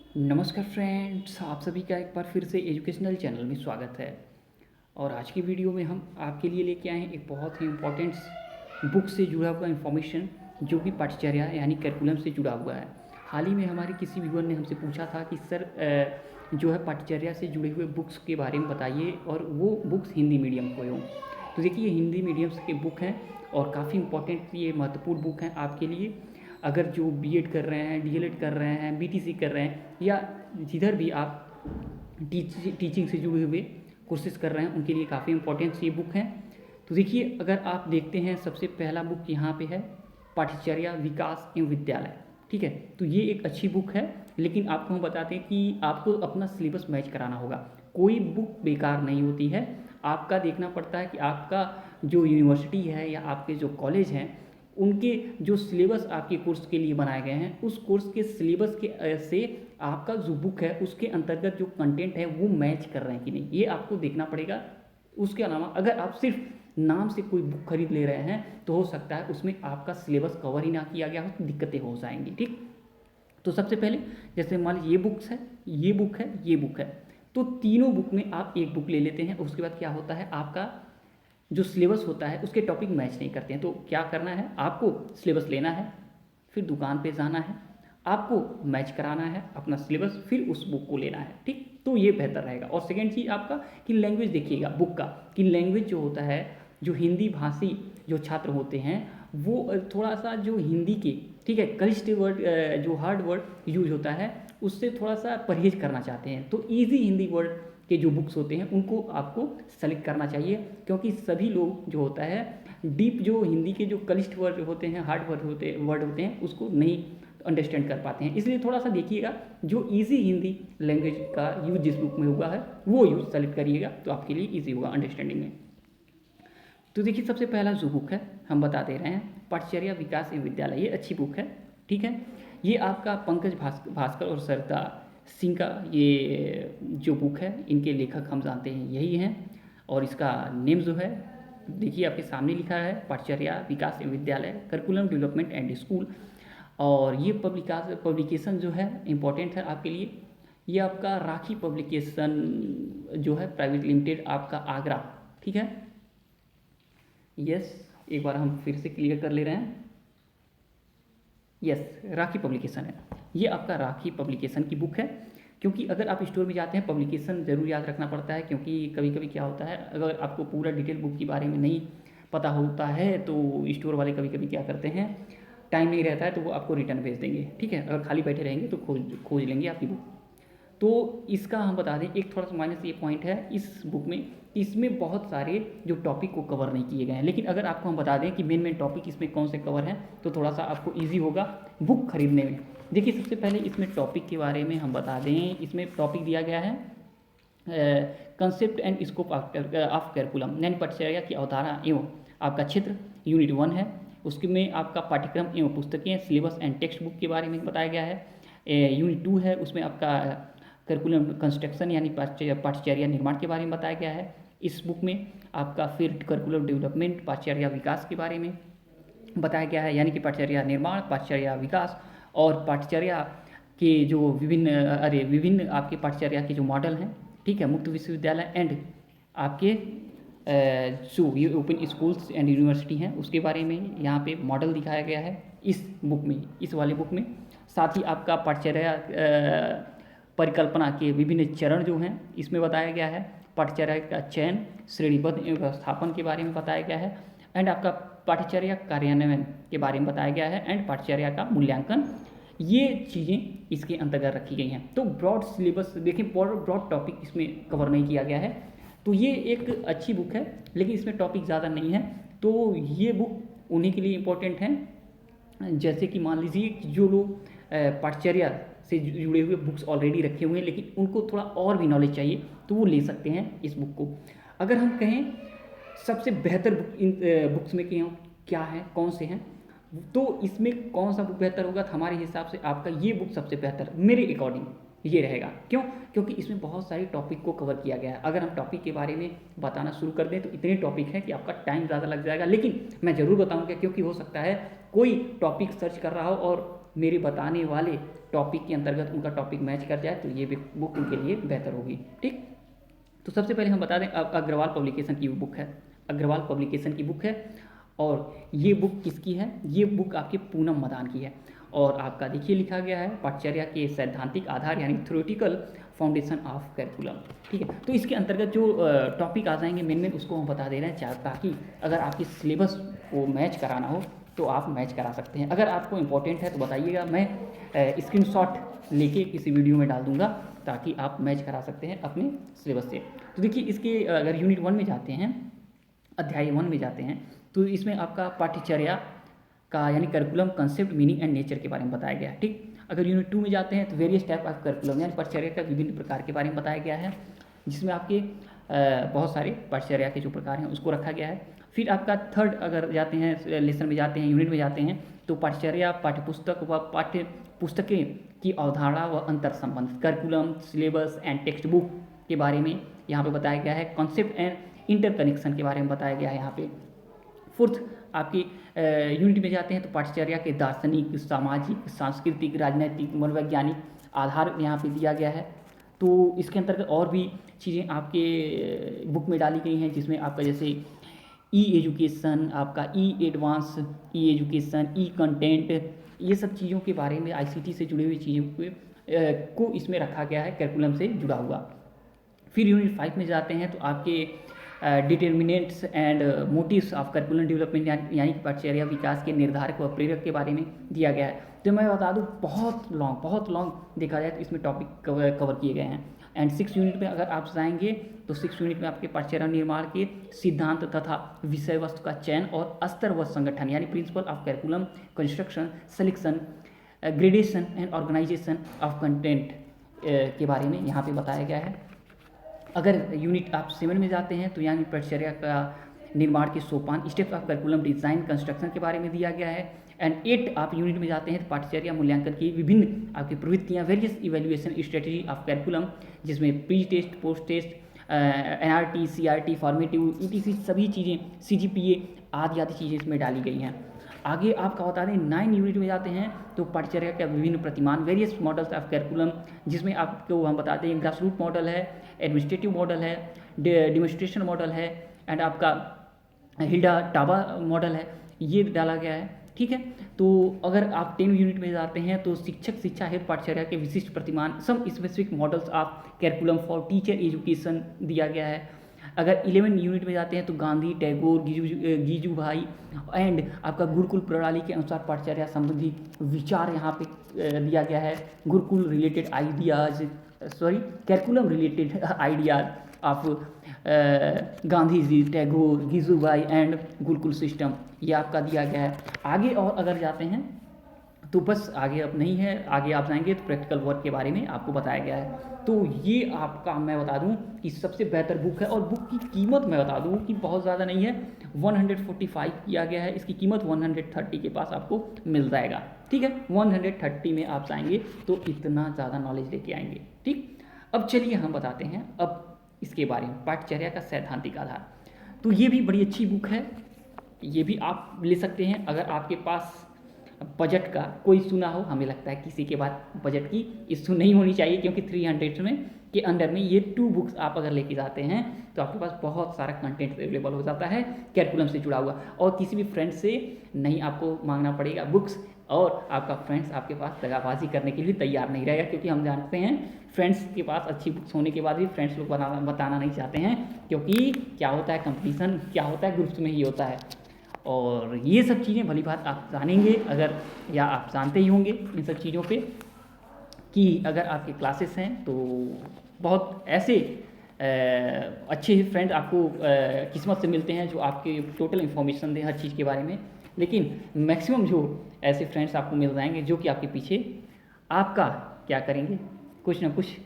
नमस्कार फ्रेंड्स, आप सभी का एक बार फिर से एजुकेशनल चैनल में स्वागत है। और आज की वीडियो में हम आपके लिए लेके आए हैं एक बहुत ही इम्पोर्टेंट बुक से जुड़ा हुआ इन्फॉर्मेशन, जो कि पाठ्यचर्या यानी करिकुलम से जुड़ा हुआ है। हाल ही में हमारे किसी व्यूअर ने हमसे पूछा था कि सर जो है पाठ्यचर्या से जुड़े हुए बुक्स के बारे में बताइए, और वो बुक्स हिंदी मीडियम को हों। तो देखिए, ये हिंदी मीडियम के बुक हैं और काफ़ी इंपॉर्टेंट, ये महत्वपूर्ण बुक हैं आपके लिए। अगर जो बीएड कर रहे हैं, डीएलएड कर रहे हैं, बीटीसी कर रहे हैं, या जिधर भी आप टीचिंग से जुड़े हुए कोर्सेज कर रहे हैं, उनके लिए काफ़ी इंपॉर्टेंट ये बुक हैं। तो देखिए, अगर आप देखते हैं, सबसे पहला बुक यहाँ पे है पाठ्यचर्या विकास एवं विद्यालय। ठीक है, तो ये एक अच्छी बुक है, लेकिन आपको हम बताते हैं कि आपको अपना सिलेबस मैच कराना होगा। कोई बुक बेकार नहीं होती है, आपका देखना पड़ता है कि आपका जो यूनिवर्सिटी है या आपके जो कॉलेज हैं, उनके जो सिलेबस आपके कोर्स के लिए बनाए गए हैं, उस कोर्स के सिलेबस के से आपका जो बुक है उसके अंतर्गत जो कंटेंट है वो मैच कर रहे हैं कि नहीं, ये आपको देखना पड़ेगा। उसके अलावा अगर आप सिर्फ नाम से कोई बुक खरीद ले रहे हैं, तो हो सकता है उसमें आपका सिलेबस कवर ही ना किया गया हो, तो दिक्कतें हो जाएंगी। ठीक, तो सबसे पहले जैसे मान लीजिए ये बुक्स है, ये बुक है, ये बुक है, तो तीनों बुक में आप एक बुक ले लेते हैं। उसके बाद क्या होता है, आपका जो सिलेबस होता है उसके टॉपिक मैच नहीं करते हैं, तो क्या करना है, आपको सिलेबस लेना है, फिर दुकान पे जाना है, आपको मैच कराना है अपना सिलेबस, फिर उस बुक को लेना है। ठीक, तो ये बेहतर रहेगा। और सेकेंड चीज़ आपका कि लैंग्वेज देखिएगा बुक का, कि लैंग्वेज जो होता है, जो हिंदी भाषी जो छात्र होते हैं, वो थोड़ा सा जो हिंदी के, ठीक है, क्लिष्ट वर्ड, जो हार्ड वर्ड यूज होता है, उससे थोड़ा सा परहेज करना चाहते हैं, तो ईजी हिंदी वर्ड के जो बुक्स होते हैं उनको आपको सेलेक्ट करना चाहिए। क्योंकि सभी लोग जो होता है, डीप जो हिंदी के जो क्लिष्ट वर्ड होते हैं, हार्ड वर्ड होते हैं, उसको नहीं अंडरस्टैंड कर पाते हैं। इसलिए थोड़ा सा देखिएगा, जो इजी हिंदी लैंग्वेज का यूज जिस बुक में हुआ है वो यूज सेलेक्ट करिएगा, तो आपके लिए ईजी होगा अंडरस्टैंडिंग में। तो देखिए, सबसे पहला जो बुक है हम बता दे रहे हैं, पाठ्यचर्या विकास एवं विद्यालय। ये अच्छी बुक है, ठीक है। ये आपका पंकज भास्कर और सरिता सिंह का ये जो बुक है, इनके लेखक हम जानते हैं यही हैं। और इसका नेम जो है, देखिए आपके सामने लिखा है, पाठ्यचर्या विकास एवं विद्यालय, करिकुलम डेवलपमेंट एंड स्कूल। और ये पब्लिकेशन जो है इम्पोर्टेंट है आपके लिए। ये आपका राखी पब्लिकेशन जो है प्राइवेट लिमिटेड, आपका आगरा। ठीक है, यस, एक बार हम फिर से क्लियर कर ले रहे हैं। यस, राखी पब्लिकेशन है, ये आपका राखी पब्लिकेशन की बुक है। क्योंकि अगर आप स्टोर में जाते हैं, पब्लिकेशन ज़रूर याद रखना पड़ता है, क्योंकि कभी कभी क्या होता है, अगर आपको पूरा डिटेल बुक के बारे में नहीं पता होता है, तो स्टोर वाले कभी कभी क्या करते हैं, टाइम नहीं रहता है तो वो आपको रिटर्न भेज देंगे। ठीक है, अगर खाली बैठे रहेंगे तो खोज खोज लेंगे आपकी बुक। तो इसका हम बता दें, एक थोड़ा सा माइनस ये पॉइंट है इस बुक में, इसमें बहुत सारे जो टॉपिक को कवर नहीं किए गए हैं। लेकिन अगर आपको हम बता दें कि मेन मेन टॉपिक इसमें कौन से कवर हैं, तो थोड़ा सा आपको ईजी होगा बुक खरीदने में। देखिए, सबसे पहले इसमें टॉपिक के बारे में हम बता दें। इसमें टॉपिक दिया गया है concept and scope of curriculum, यानी पाठ्यचर्या की अवधारणा एवं आपका क्षेत्र, यूनिट 1 है। उसके में आपका पाठ्यक्रम एवं पुस्तकें, सिलेबस एंड टेक्स्ट बुक के बारे में बताया गया है। यूनिट 2 है, उसमें आपका करिकुलम कंस्ट्रक्शन यानी पाठ्यचर्या निर्माण के बारे में बताया गया है। इस बुक में आपका फिर करिकुलम डेवलपमेंट, पाठ्यचर्या विकास के बारे में बताया गया है, यानी कि पाठ्यचर्या निर्माण, पाठ्यचर्या विकास और पाठ्यचर्या के जो विभिन्न आपके पाठ्यचर्या के जो मॉडल हैं, ठीक है, मुक्त विश्वविद्यालय एंड आपके जो ये ओपन स्कूल्स एंड यूनिवर्सिटी हैं, उसके बारे में यहाँ पे मॉडल दिखाया गया है इस बुक में, इस वाले बुक में। साथ ही आपका पाठ्यचर्या परिकल्पना के विभिन्न चरण जो हैं इसमें बताया गया है। पाठ्यचर्या का चयन, श्रेणीबद्ध एवं व्यवस्थापन के बारे में बताया गया है। एंड आपका पाठ्यचर्या कार्यान्वयन के बारे में बताया गया है, एंड पाठ्यचर्या का मूल्यांकन। ये चीज़ें इसके अंतर्गत रखी गई हैं। तो ब्रॉड सिलेबस देखें, ब्रॉड टॉपिक इसमें कवर नहीं किया गया है। तो ये एक अच्छी बुक है, लेकिन इसमें टॉपिक ज़्यादा नहीं है। तो ये बुक उन्हीं के लिए इम्पोर्टेंट है, जैसे कि मान लीजिए कि जो लोग पाठ्यचर्या से जुड़े हुए बुक्स ऑलरेडी रखे हुए हैं, लेकिन उनको थोड़ा और भी नॉलेज चाहिए, तो वो ले सकते हैं इस बुक को। अगर हम कहें सबसे बेहतर बुक इन बुक्स में क्या है, कौन से हैं, तो इसमें कौन सा बुक बेहतर होगा, तो हमारे हिसाब से आपका ये बुक सबसे बेहतर मेरे अकॉर्डिंग ये रहेगा। क्यों? क्योंकि इसमें बहुत सारे टॉपिक को कवर किया गया है। अगर हम टॉपिक के बारे में बताना शुरू कर दें तो इतने टॉपिक हैं कि आपका टाइम ज़्यादा लग जाएगा, लेकिन मैं ज़रूर बताऊंगा, क्योंकि हो सकता है कोई टॉपिक सर्च कर रहा हो और मेरे बताने वाले टॉपिक के अंतर्गत उनका टॉपिक मैच कर जाए तो ये बुक उनके लिए बेहतर होगी। ठीक, तो सबसे पहले हम बता दें अग्रवाल पब्लिकेशन की बुक है, अग्रवाल पब्लिकेशन की बुक है। और ये बुक किसकी है? ये बुक आपके पूनम मदान की है। और आपका देखिए लिखा गया है पाठचर्या के सैद्धांतिक आधार यानी थ्योरेटिकल फाउंडेशन ऑफ करिकुलम। ठीक है, तो इसके अंतर्गत जो टॉपिक आ जाएंगे मेन उसको हम बता दे रहे हैं, ताकि अगर आपकी सिलेबस को मैच कराना हो तो आप मैच करा सकते हैं। अगर आपको इम्पोर्टेंट है तो बताइएगा, मैं स्क्रीनशॉट लेके किसी वीडियो में डाल दूंगा ताकि आप मैच करा सकते हैं अपने सिलेबस से। तो देखिए इसके अगर यूनिट 1 में जाते हैं, अध्याय 1 में जाते हैं, तो इसमें आपका पाठ्यचर्या का यानी curriculum concept meaning and nature के बारे में बताया गया है। ठीक, अगर यूनिट 2 में जाते हैं तो वेरियस टाइप ऑफ करिकुलम यानी पाठ्यचर्या का विभिन्न प्रकार के बारे में बताया गया है, जिसमें आपके बहुत सारे पाठ्यचर्या के जो प्रकार हैं उसको रखा गया है। फिर आपका थर्ड अगर जाते हैं लेसन में जाते हैं, यूनिट में जाते हैं, तो पाठ्यचर्या पाठ्यपुस्तक व पाठ्य पुस्तकें की अवधारणा व अंतर संबंध, curriculum, syllabus and text book के बारे में यहाँ पे बताया गया है। कॉन्सेप्ट एंड इंटरकनेक्शन के बारे में बताया गया है यहाँ पे। फोर्थ आपकी यूनिट में जाते हैं तो पाठ्यचर्या के दार्शनिक, सामाजिक, सांस्कृतिक, राजनीतिक, मनोवैज्ञानिक आधार यहाँ पे दिया गया है। तो इसके अंतर्गत और भी चीज़ें आपके बुक में डाली गई हैं, जिसमें आपका जैसे ई एजुकेशन, आपका ई एडवांस, ई एजुकेशन, ई कंटेंट, ये सब चीज़ों के बारे में आईसीटी से जुड़ी हुई चीज़ों को इसमें रखा गया है, करिकुलम से जुड़ा हुआ। फिर यूनिट 5 में जाते हैं तो आपके determinants and motives of curriculum development यानी पाठ्यचर्या विकास के निर्धारक व प्रेरक के बारे में दिया गया है। तो मैं बता दूं बहुत लॉन्ग देखा जाए तो इसमें टॉपिक कवर किए गए हैं। एंड 6 यूनिट में अगर आप जाएंगे तो 6 यूनिट में आपके पाठ्यचर्या निर्माण के सिद्धांत तथा विषय वस्तु का चयन और स्तर व संगठन यानी principle of curriculum construction, selection, gradation and organisation of content के बारे में यहाँ पे बताया गया है। अगर यूनिट आप 7 में जाते हैं तो यानी पाठ्यचर्या का निर्माण के सोपान, steps of curriculum design construction के बारे में दिया गया है। एंड 8 आप यूनिट में जाते हैं तो पाठ्यचर्या मूल्यांकन की विभिन्न आपकी प्रवृत्तियाँ, various evaluation strategy of curriculum, जिसमें pre test, post test, NRT, CRT, formative, etc सभी चीज़ें, सीजीपीए आदि चीज़ें इसमें डाली गई हैं। आगे आपका बता दें 9 यूनिट में जाते हैं तो पाठ्यचर्या के विभिन्न प्रतिमान, वेरियस मॉडल्स ऑफ करिकुलम, जिसमें आपको हम बताते हैं ग्रास रूट मॉडल है, एडमिनिस्ट्रेटिव मॉडल है, डेमोन्स्ट्रेशन मॉडल है, एंड आपका हिल्डा टाबा मॉडल है, ये डाला गया है। ठीक है, तो अगर आप 10 यूनिट में जाते हैं तो शिक्षक शिक्षा हेतु पाठ्यचर्या के विशिष्ट प्रतिमान, some specific models of curriculum for teacher education दिया गया है। अगर 11 यूनिट में जाते हैं तो गांधी, टैगोर, गीजू भाई एंड आपका गुरुकुल प्रणाली के अनुसार पाठ्यचर्या संबंधी विचार यहाँ पे दिया गया है। Gurukul related ideas, curriculum related ideas of Gandhi ji, Tagore, Gijubhai and Gurukul system, ये आपका दिया गया है। आगे और अगर जाते हैं तो बस आगे अब नहीं है, आगे आप जाएंगे तो प्रैक्टिकल वर्क के बारे में आपको बताया गया है। तो ये आपका मैं बता दूं कि सबसे बेहतर बुक है। और बुक की कीमत मैं बता दूं कि बहुत ज़्यादा नहीं है, 145 किया गया है, इसकी कीमत 130 के पास आपको मिल जाएगा। ठीक है, 130 में आप जाएंगे तो इतना ज़्यादा नॉलेज लेके आएंगे। ठीक, अब चलिए हम बताते हैं अब इसके बारे में, पाठ्यचर्या का सैद्धांतिक आधार। तो ये भी बड़ी अच्छी बुक है, ये भी आप ले सकते हैं अगर आपके पास बजट का कोई सुना हो। हमें लगता है किसी के बाद बजट की इशू नहीं होनी चाहिए, क्योंकि 300 में के अंडर में ये 2 बुक्स आप अगर लेके जाते हैं तो आपके पास बहुत सारा कंटेंट अवेलेबल हो जाता है करिकुलम से जुड़ा हुआ, और किसी भी फ्रेंड से नहीं आपको मांगना पड़ेगा बुक्स, और आपका फ्रेंड्स आपके पास दगाबाजी करने के लिए तैयार नहीं रहेगा, क्योंकि हम जानते हैं फ्रेंड्स के पास अच्छी बुक्स होने के बाद भी फ्रेंड्स लोग बताना नहीं चाहते हैं, क्योंकि क्या होता है कंपटीशन, क्या होता है ग्रुप्स में ही होता है। और ये सब चीज़ें भली बात आप जानेंगे अगर, या आप जानते ही होंगे इन सब चीज़ों पे, कि अगर आपके क्लासेस हैं तो बहुत ऐसे अच्छे फ्रेंड आपको किस्मत से मिलते हैं जो आपके टोटल इन्फॉर्मेशन दें हर चीज़ के बारे में। लेकिन मैक्सिमम जो ऐसे फ्रेंड्स आपको मिल जाएंगे जो कि आपके पीछे आपका क्या करेंगे, कुछ ना कुछ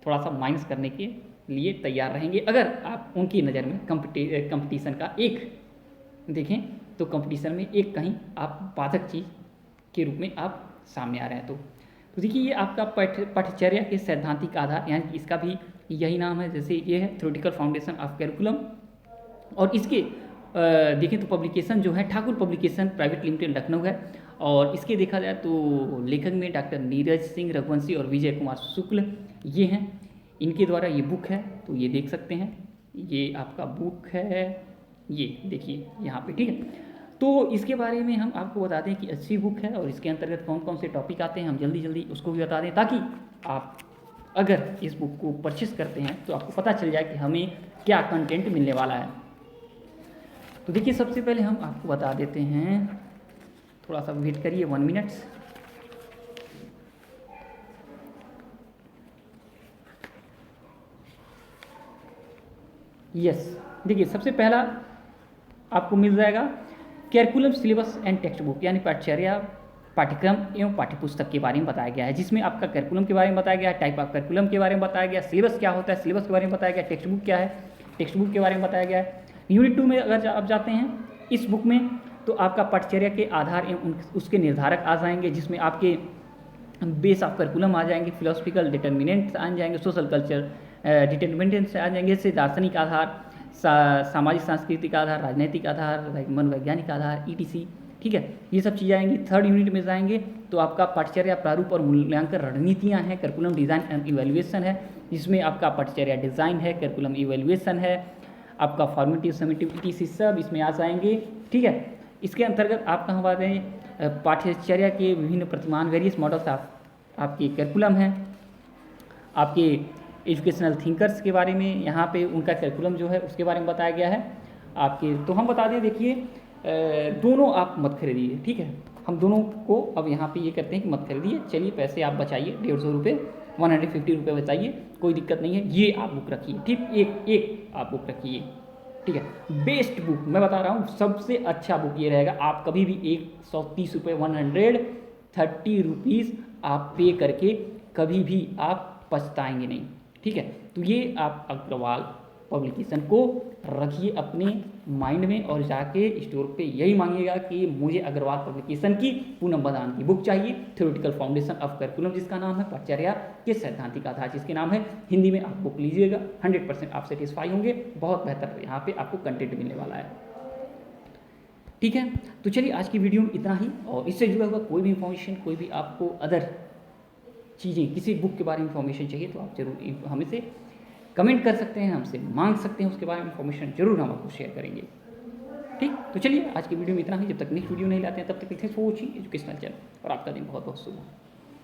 थोड़ा सा माइनस करने के लिए तैयार रहेंगे, अगर आप उनकी नज़र में कंपटीशन का एक देखें तो कंपटीशन में एक कहीं आप बाधक चीज़ के रूप में आप सामने आ रहे हैं। तो देखिए ये आपका पाठ्यचर्या के सैद्धांतिक आधार, यानी इसका भी यही नाम है, जैसे ये है थ्योरेटिकल फाउंडेशन ऑफ करिकुलम। और इसके देखें तो पब्लिकेशन जो है Thakur publication private limited Lucknow है, और इसके देखा जाए तो लेखक में डॉक्टर नीरज सिंह रघुवंशी और विजय कुमार शुक्ल ये हैं, इनके द्वारा ये बुक है, तो ये देख सकते हैं, ये आपका बुक है, ये देखिए यहाँ पे, ठीक है। तो इसके बारे में हम आपको बता दें कि अच्छी बुक है और इसके अंतर्गत कौन कौन से टॉपिक आते हैं हम जल्दी जल्दी उसको भी बता दें, ताकि आप अगर इस बुक को परचेस करते हैं तो आपको पता चल जाए कि हमें क्या कंटेंट मिलने वाला है। तो देखिए सबसे पहले हम आपको बता देते हैं, थोड़ा सा वेट करिए 1 मिनट। यस, देखिए सबसे पहला आपको मिल जाएगा curriculum syllabus and text book, यानी पाठ्यचर्या पाठ्यक्रम एवं पाठ्यपुस्तक के बारे में बताया गया है, जिसमें आपका कैरिकुलम के बारे में बताया गया है, टाइप ऑफ कैरिकुलम के बारे में बताया गया, सिलेबस क्या होता है सिलेबस के बारे में बताया गया, टेक्स्ट बुक क्या है टेक्स्ट बुक के बारे में बताया गया है। यूनिट 2 में अगर आप जाते हैं इस बुक में, तो आपका पाठ्यचर्या के आधार एवं उसके निर्धारक आ जाएंगे, जिसमें आपके बेस ऑफ कैरिकुलम आ जाएंगे, फिलोसफिकल डिटर्मिनेंट्स आ जाएंगे, सोशल कल्चर डिटर्मिनेंट्स आ जाएंगे, जैसे दार्शनिक आधार, सामाजिक सांस्कृतिक आधार, राजनीतिक आधार, मनोवैज्ञानिक आधार, ETC, ठीक है, ये सब चीज़ें आएंगी। 3rd यूनिट में जाएंगे तो आपका पाठ्यचर्या प्रारूप और मूल्यांकन रणनीतियाँ हैं, कैरिकुलम डिज़ाइन एंड इवैल्यूएशन है, जिसमें आपका पाठ्यचर्या डिज़ाइन है, कैरिकुलम इवैल्यूएशन है, आपका फॉर्मेटिव समेटिव ETC सब इसमें आ जाएंगे, ठीक है। इसके अंतर्गत आप कहाँ बात हैं, पाठ्यचर्या के विभिन्न प्रतिमान वेरियस मॉडल्स ऑफ आपके कैरिकुलम हैं, आपके एजुकेशनल थिंकर्स के बारे में, यहाँ पे उनका कैरिकुलम जो है उसके बारे में बताया गया है आपके। तो हम बता दें, देखिए दोनों आप मत खरीदिए, ठीक है, हम दोनों को अब यहाँ पे ये करते हैं कि मत खरीदिए, चलिए पैसे आप बचाइए, 150 रुपये 150 रुपये बचाइए, कोई दिक्कत नहीं है, ये आप बुक रखिए, ठीक, एक आप बुक रखिए, ठीक है। बेस्ट बुक मैं बता रहा हूँ, सबसे अच्छा बुक ये रहेगा, आप कभी भी 130 रुपये 130 रुपीज़ आप पे करके कभी भी आप पछताएंगे नहीं, ठीक है। तो ये आप अग्रवाल पब्लिकेशन को रखिए अपने माइंड में और जाके स्टोर पे यही मांगिएगा कि मुझे अग्रवाल पब्लिकेशन की पूनम बदान की बुक चाहिए, थ्योरेटिकल फाउंडेशन ऑफ कैरिकुलम जिसका नाम है, पाठ्यचर्या के सैद्धांतिक आधार जिसके नाम है, हिंदी में आप बुक लीजिएगा, 100% आप सेटिस्फाई होंगे, बहुत बेहतर यहाँ पे आपको कंटेंट मिलने वाला है, ठीक है। तो चलिए आज की वीडियो में इतना ही, और इससे जुड़ा हुआ कोई भी इंफॉर्मेशन, कोई भी आपको अदर चीज़ें, किसी बुक के बारे में इंफॉर्मेशन चाहिए तो आप जरूर हमें से कमेंट कर सकते हैं, हमसे मांग सकते हैं, उसके बारे में इंफॉर्मेशन जरूर हम आपको शेयर करेंगे, ठीक। तो चलिए आज की वीडियो में इतना ही, जब तक नेक्स्ट वीडियो नहीं लाते हैं तब तक thanks for watching educational channel, और आपका दिन बहुत बहुत शुभ हो।